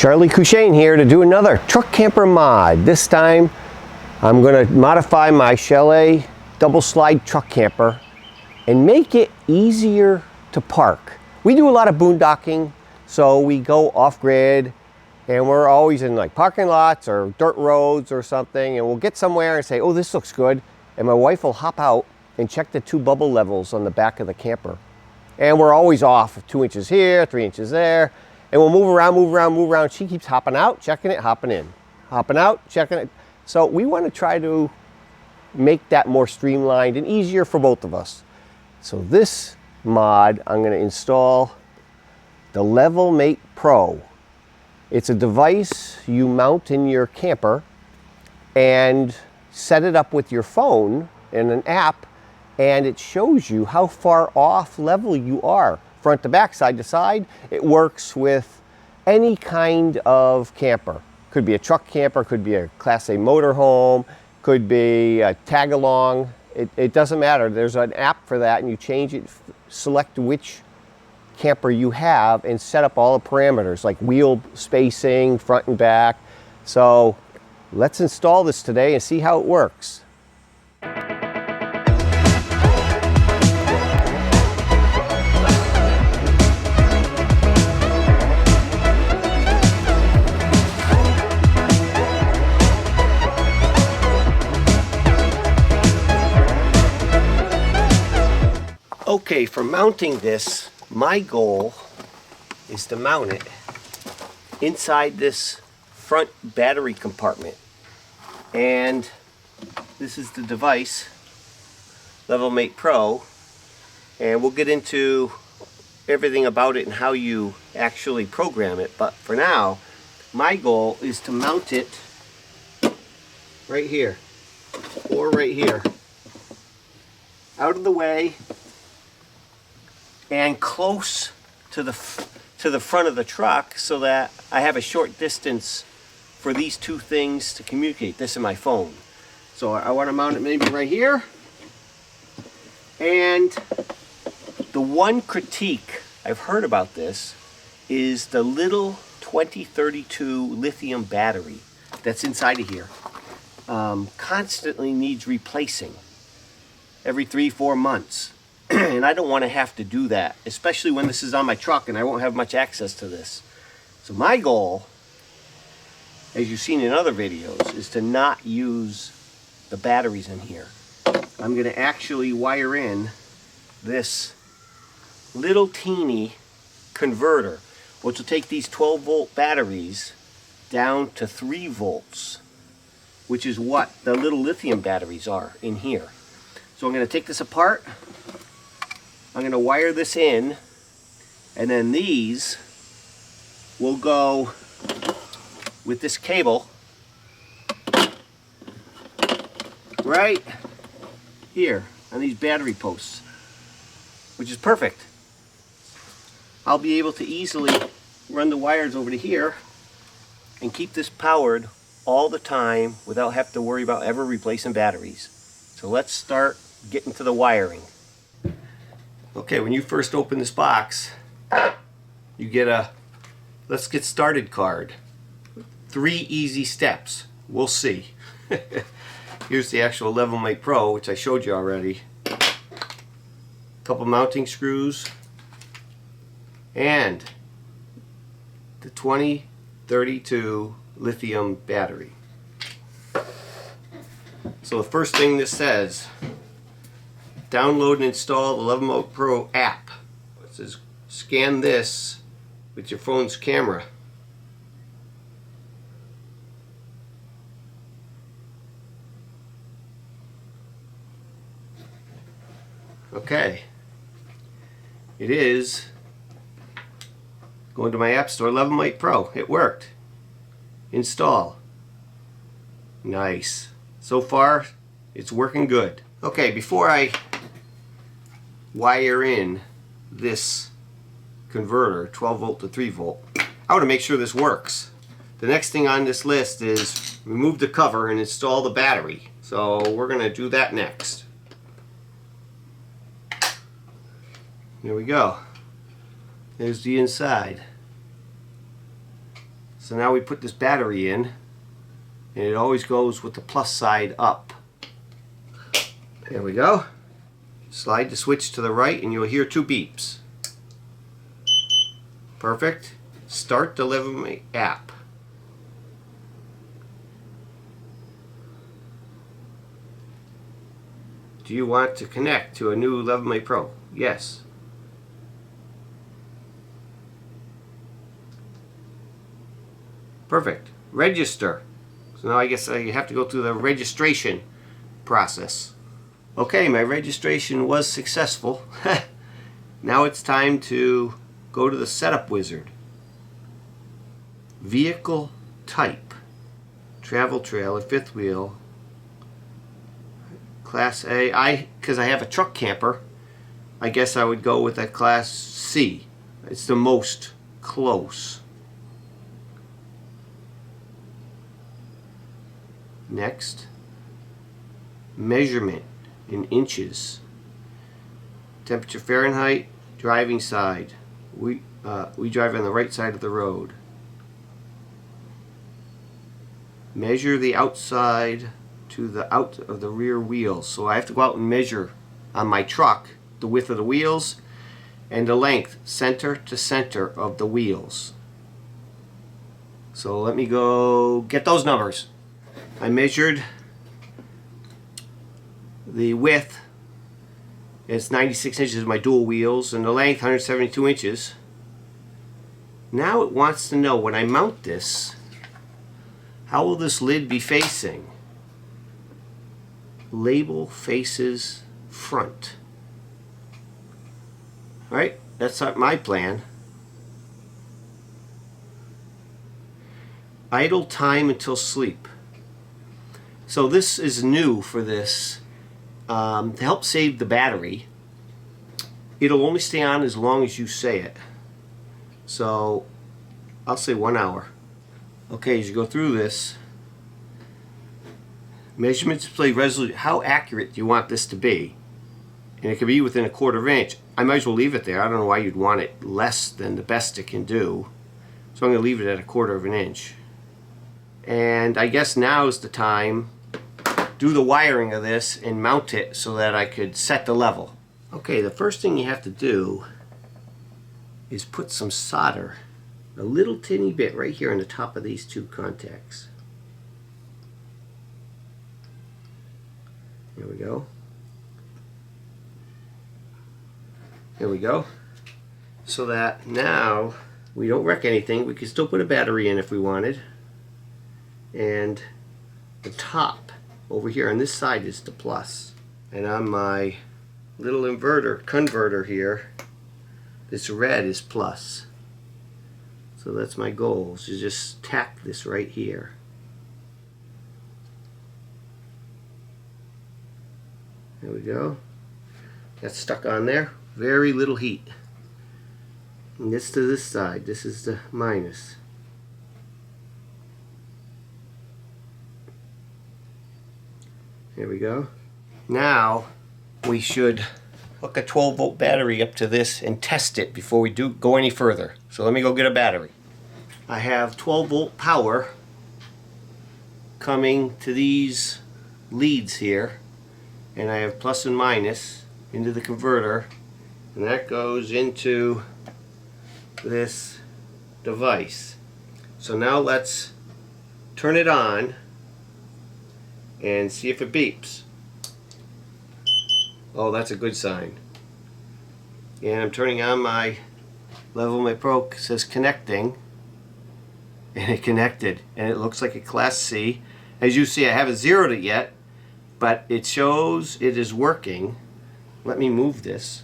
Charlie Cushane here to do another truck camper mod. This time I'm going to modify my Chalet double slide truck camper and make it easier to park. We do a lot of boondocking, so we go off-grid and we're always in like parking lots or dirt roads or something, and we'll get somewhere and say, oh, this looks good, and my wife will hop out and check the 2 bubble levels on the back of the camper. And we're always off 2 inches here, 3 inches there. And we'll move around, move around, move around. She keeps hopping out, checking it, hopping in. Hopping out, checking it. So we want to try to make that more streamlined and easier for both of us. So this mod, I'm going to install the LevelMatePRO. It's a device you mount in your camper and set it up with your phone in an app, and it shows you how far off level you are. Front to back, side to side. It works with any kind of camper. Could be a truck camper, could be a Class A motorhome, could be a tag along. It doesn't matter. There's an app for that, and you change it, select which camper you have, and set up all the parameters like wheel spacing, front and back. So let's install this today and see how it works. Okay, for mounting this, my goal is to mount it inside this front battery compartment. And this is the device, LevelMatePRO, and we'll get into everything about it and how you actually program it. But for now, my goal is to mount it right here, or right here, out of the way and close to the front of the truck, so that I have a short distance for these two things to communicate, this and my phone. So I want to mount it maybe right here. And the one critique I've heard about this is the little 2032 lithium battery that's inside of here. Constantly needs replacing every 3-4 months. And I don't want to have to do that, especially when this is on my truck and I won't have much access to this. So my goal, as you've seen in other videos, is to not use the batteries in here. I'm going to actually wire in this little teeny converter, which will take these 12-volt batteries down to 3 volts, which is what the little lithium batteries are in here. So I'm going to take this apart. I'm going to wire this in, and then these will go with this cable right here on these battery posts, which is perfect. I'll be able to easily run the wires over to here and keep this powered all the time without having to worry about ever replacing batteries. So let's start getting to the wiring. Okay, when you first open this box, you get a let's get started card. 3 easy steps. We'll see. Here's the actual LevelMatePRO, which I showed you already. A couple mounting screws and the 2032 lithium battery. So the first thing this says, download and install the LevelMatePRO app. It says scan this with your phone's camera. Okay, it is going to my app store, LevelMatePRO. It worked. Install. Nice. So far, it's working good. Okay, before I wire in this converter, 12 volt to 3 volt, I want to make sure this works. The next thing on this list is remove the cover and install the battery. So we're going to do that next. Here we go. There's the inside. So now we put this battery in, and it always goes with the plus side up. There we go. Slide the switch to the right and you'll hear 2 beeps. Perfect. Start the LevelMate app. Do you want to connect to a new LevelMatePRO? Yes. Perfect. Register. So now I guess I have to go through the registration process. Okay, my registration was successful. Now it's time to go to the setup wizard. Vehicle type. Travel trailer, 5th wheel. Class A. Because I have a truck camper, I guess I would go with a Class C. It's the most close. Next. Measurement in inches. Temperature Fahrenheit. Driving side. We drive on the right side of the road. Measure the outside to the out of the rear wheels. So I have to go out and measure on my truck the width of the wheels and the length center to center of the wheels. So let me go get those numbers. I measured the width. It's 96 inches my dual wheels, and the length 172 inches. Now it wants to know when I mount this, how will this lid be facing? Label faces front. Right? That's not my plan. Idle time until sleep. So this is new for this. To help save the battery, it'll only stay on as long as you say it. So I'll say 1 hour. Okay, as you go through this, measurement display resolution, how accurate do you want this to be? And it can be within 1/4 inch. I might as well leave it there. I don't know why you'd want it less than the best it can do. So I'm going to leave it at 1/4 inch. And I guess now is the time do the wiring of this and mount it so that I could set the level. Okay, the first thing you have to do is put some solder, a little teeny bit right here on the top of these 2 contacts. There we go. There we go. So that now we don't wreck anything. We can still put a battery in if we wanted. And the top over here on this side is the plus. And on my little converter here, this red is plus. So that's my goal, is to just tack this right here. There we go. That's stuck on there. Very little heat. And this to this side, this is the minus. There we go. Now we should hook a 12-volt battery up to this and test it before we go any further. So let me go get a battery. I have 12-volt power coming to these leads here, and I have plus and minus into the converter, and that goes into this device. So now let's turn it on and see if it beeps. Oh, that's a good sign. And I'm turning on my LevelMatePRO. It says connecting, and it connected, and it looks like a Class C. As you see, I haven't zeroed it yet, but it shows it is working. Let me move this.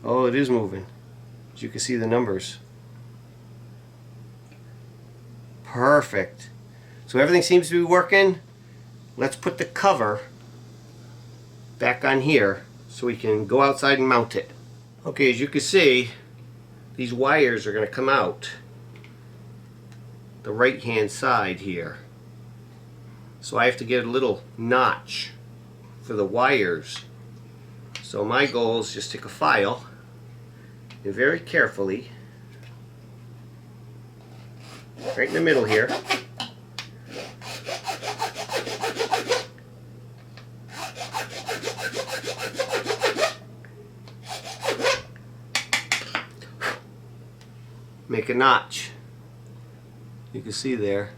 Oh, it is moving. As you can see the numbers. Perfect. So everything seems to be working. Let's put the cover back on here so we can go outside and mount it. Okay, as you can see, these wires are going to come out the right hand side here. So I have to get a little notch for the wires. So my goal is just take a file and very carefully right in the middle here. Make a notch. You can see there.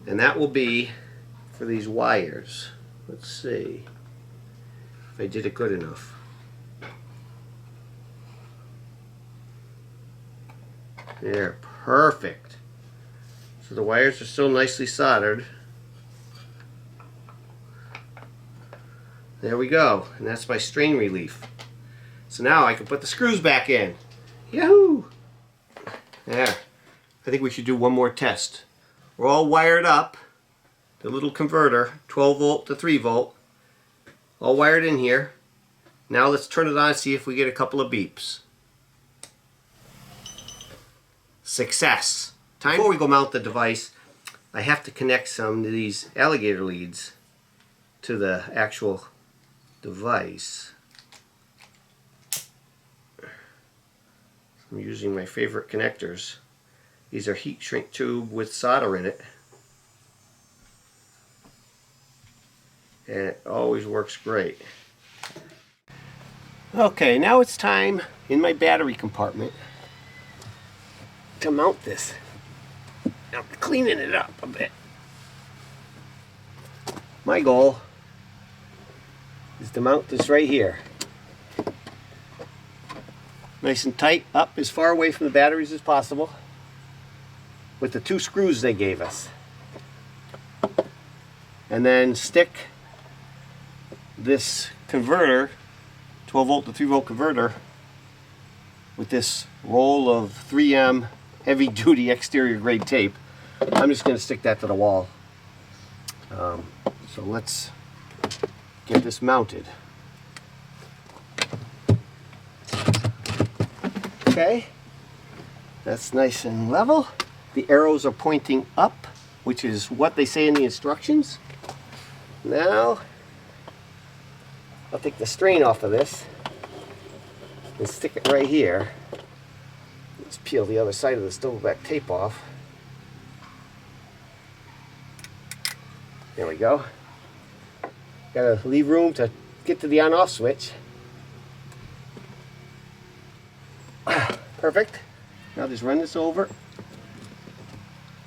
And that will be for these wires. Let's see if I did it good enough. There, perfect. So the wires are still nicely soldered. There we go, and that's my strain relief. So now I can put the screws back in. Yahoo! There. I think we should do one more test. We're all wired up. The little converter, 12 volt to 3 volt. All wired in here. Now let's turn it on and see if we get a couple of beeps. Success. Before we go mount the device, I have to connect some of these alligator leads to the actual device. I'm using my favorite connectors. These are heat shrink tube with solder in it. And it always works great. Okay, now it's time in my battery compartment to mount this. I'm cleaning it up a bit. My goal is to mount this right here. Nice and tight, up as far away from the batteries as possible with the 2 screws they gave us. And then stick this converter, 12 volt to 3 volt converter, with this roll of 3M heavy duty exterior grade tape. I'm just going to stick that to the wall. So let's get this mounted. Okay, that's nice and level. The arrows are pointing up, which is what they say in the instructions. Now, I'll take the strain off of this and stick it right here. Let's peel the other side of the stoveback tape off. There we go. Gotta leave room to get to the on-off switch. Perfect. Now just run this over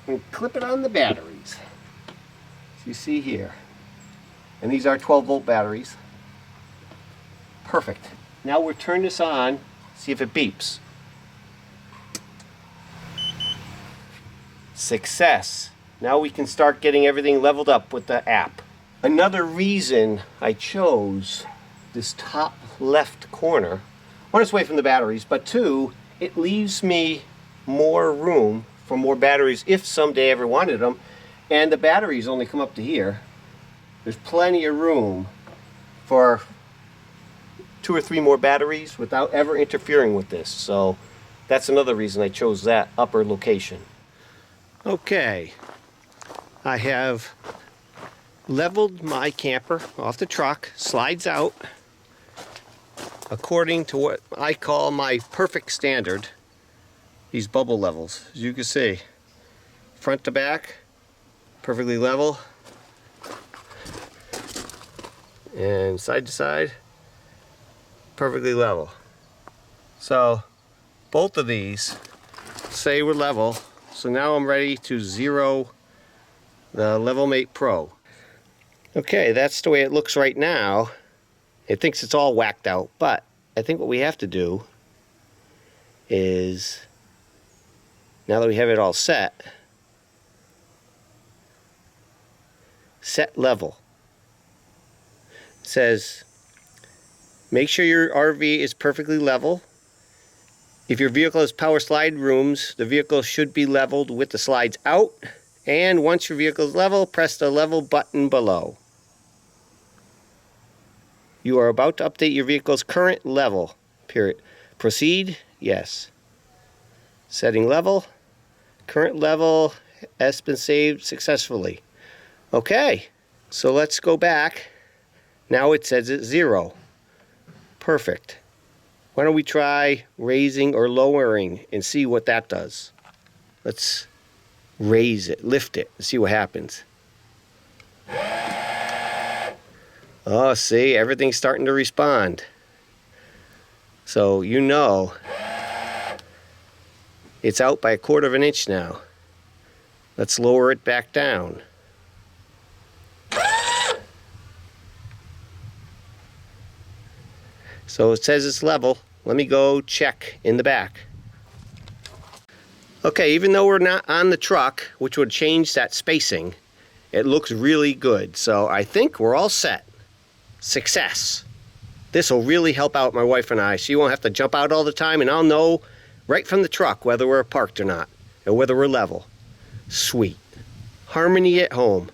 and clip it on the batteries. As you see here. And these are 12 volt batteries. Perfect. Now we'll turn this on, see if it beeps. Success. Now we can start getting everything leveled up with the app. Another reason I chose this top left corner, one, it's away from the batteries, but 2, it leaves me more room for more batteries if someday I ever wanted them. And the batteries only come up to here. There's plenty of room for 2 or 3 more batteries without ever interfering with this. So that's another reason I chose that upper location. Okay, I have leveled my camper off the truck, slides out according to what I call my perfect standard, these bubble levels. As you can see, front to back, perfectly level, and side to side, perfectly level. So both of these say we're level, so now I'm ready to zero the LevelMatePRO. Okay, that's the way it looks right now. It thinks it's all whacked out, but I think what we have to do is, now that we have it all set, set level. It says, make sure your RV is perfectly level. If your vehicle has power slide rooms, the vehicle should be leveled with the slides out. And once your vehicle is level, press the level button below. You are about to update your vehicle's current level. Period. Proceed? Yes. Setting level. Current level has been saved successfully. Okay, so let's go back. Now it says it's 0. Perfect. Why don't we try raising or lowering and see what that does? Let's raise it, lift it, and see what happens. Oh, see, everything's starting to respond. So you know it's out by 1/4 of an inch now. Let's lower it back down. So it says it's level. Let me go check in the back. Okay, even though we're not on the truck, which would change that spacing, it looks really good. So I think we're all set. Success. This will really help out my wife and I. She won't have to jump out all the time, and I'll know right from the truck whether we're parked or not, and whether we're level. Sweet. Harmony at home.